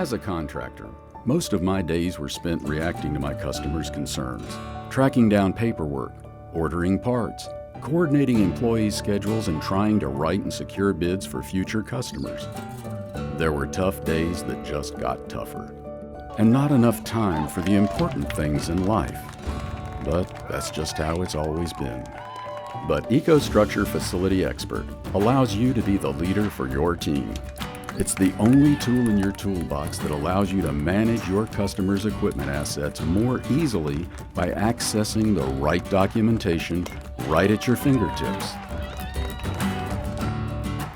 As a contractor, most of my days were spent reacting to my customers' concerns, tracking down paperwork, ordering parts, coordinating employees' schedules, and trying to write and secure bids for future customers. There were tough days that just got tougher, and not enough time for the important things in life. But that's just how it's always been. But EcoStruxure Facility Expert allows you to be the leader for your team. It's the only tool in your toolbox that allows you to manage your customers' equipment assets more easily by accessing the right documentation right at your fingertips.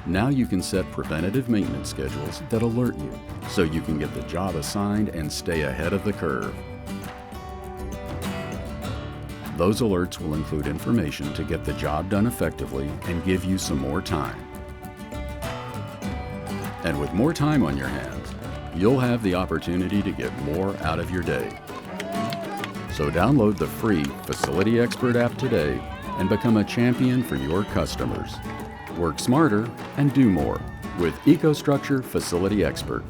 Now you can set preventative maintenance schedules that alert you so you can get the job assigned and stay ahead of the curve. Those alerts will include information to get the job done effectively and give you some more time. And with more time on your hands, you'll have the opportunity to get more out of your day. So download the free Facility Expert app today and become a champion for your customers. Work smarter and do more with EcoStruxure Facility Expert.